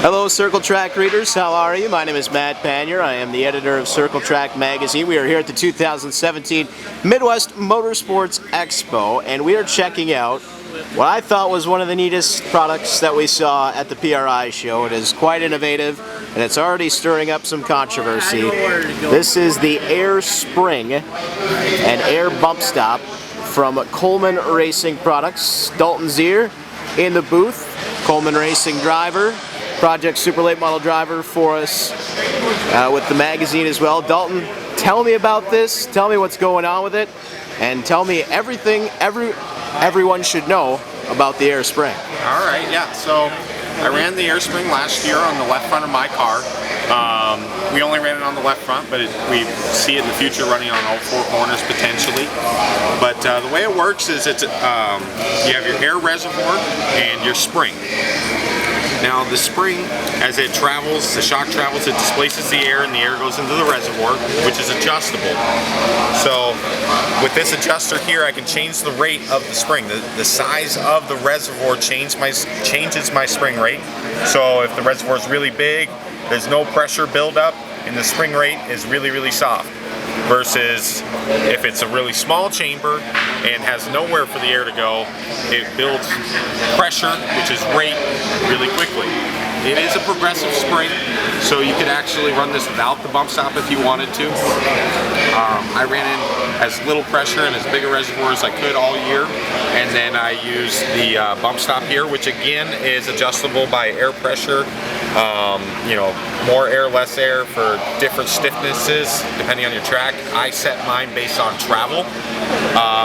Hello Circle Track readers, how are you? My name is Matt Pannier. I am the editor of Circle Track magazine. We are here at the 2017 Midwest Motorsports Expo, and we are checking out what I thought was one of the neatest products that we saw at the PRI show. It is quite innovative, and it's already stirring up some controversy. This is the Air Spring and Air Bump Stop from Coleman Racing Products. Dalton Zehr in the booth, Coleman Racing driver, Project Super Late Model driver for us with the magazine as well. Dalton, tell me about this, tell me what's going on with it, and tell me everything everyone should know about the Air Spring. All right, yeah, so I ran the Air Spring last year on the left front of my car. We only ran it on the left front, but we see it in the future running on all four corners potentially. But the way it works is you have your air reservoir and your spring. Now the spring, as it travels, the shock travels, it displaces the air and the air goes into the reservoir, which is adjustable. So with this adjuster here, I can change the rate of the spring. The size of the reservoir changes my spring rate. So if the reservoir is really big, there's no pressure buildup and the spring rate is really, really soft. Versus if it's a really small chamber and has nowhere for the air to go, it builds pressure, which is rate, really quickly. It is a progressive spring, so you could actually run this without the bump stop if you wanted to. I ran in as little pressure and as big a reservoir as I could all year, and then I used the bump stop here, which again is adjustable by air pressure. You know, more air, less air for different stiffnesses depending on your track. I set mine based on travel.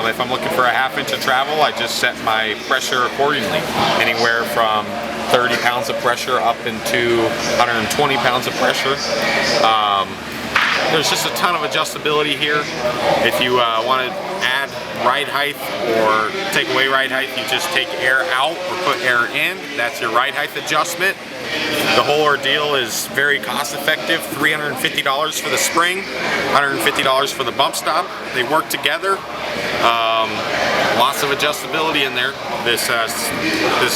If I'm looking for a ½ inch of travel, I just set my pressure accordingly. Anywhere from 30 pounds of pressure up into 120 pounds of pressure. There's just a ton of adjustability here. If you want to add ride height or take away ride height, you just take air out or put air in. That's your ride height adjustment. The whole ordeal is very cost effective. $350 for the spring, $150 for the bump stop. They work together. Lots of adjustability in there. This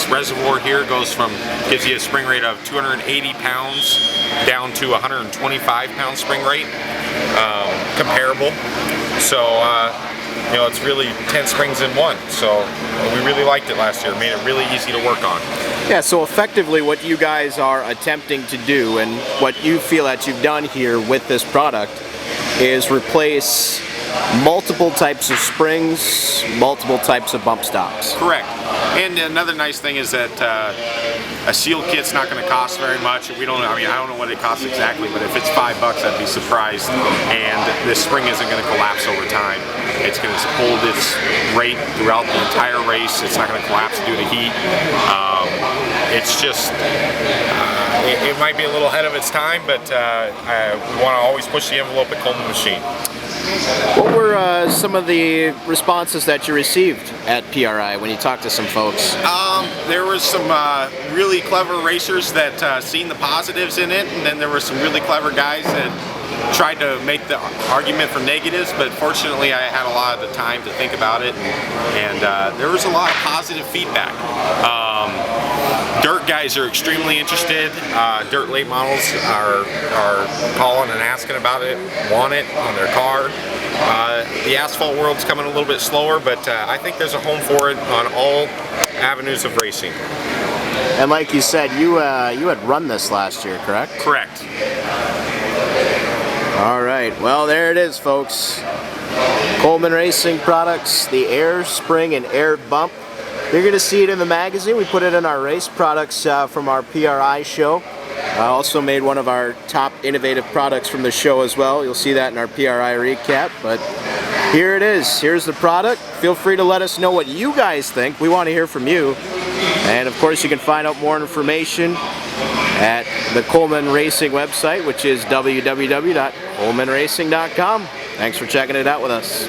reservoir here gives you a spring rate of 280 pounds down to 125 pound spring rate, comparable. So you know, it's really 10 springs in one. So we really liked it last year. It made it really easy to work on. Yeah, so effectively what you guys are attempting to do and what you feel that you've done here with this product is replace multiple types of springs, multiple types of bump stops. Correct. And another nice thing is that a seal kit's not going to cost very much. I don't know what it costs exactly, but if it's $5, I'd be surprised. And this spring isn't going to collapse over time. It's going to hold its rate throughout the entire race. It's not going to collapse due to heat. It's just, it might be a little ahead of its time, but we want to always push the envelope at Coleman Machine. What were some of the responses that you received at PRI when you talked to some folks? There was some really clever racers that seen the positives in it, and then there were some really clever guys that tried to make the argument for negatives, but fortunately I had a lot of the time to think about it, and there was a lot of positive feedback. Dirt guys are extremely interested. Dirt late models are calling and asking about it, want it on their car. The asphalt world's coming a little bit slower, but I think there's a home for it on all avenues of racing. And like you said, you had run this last year, correct? Correct. All right, well there it is, folks. Coleman Racing Products, the Air Spring and Air Bump. You're going to see it in the magazine. We put it in our race products from our PRI show. I also made one of our top innovative products from the show as well. You'll see that in our PRI recap. But here it is. Here's the product. Feel free to let us know what you guys think. We want to hear from you. And of course you can find out more information at the Coleman Racing website, which is www.colemanracing.com. Thanks for checking it out with us.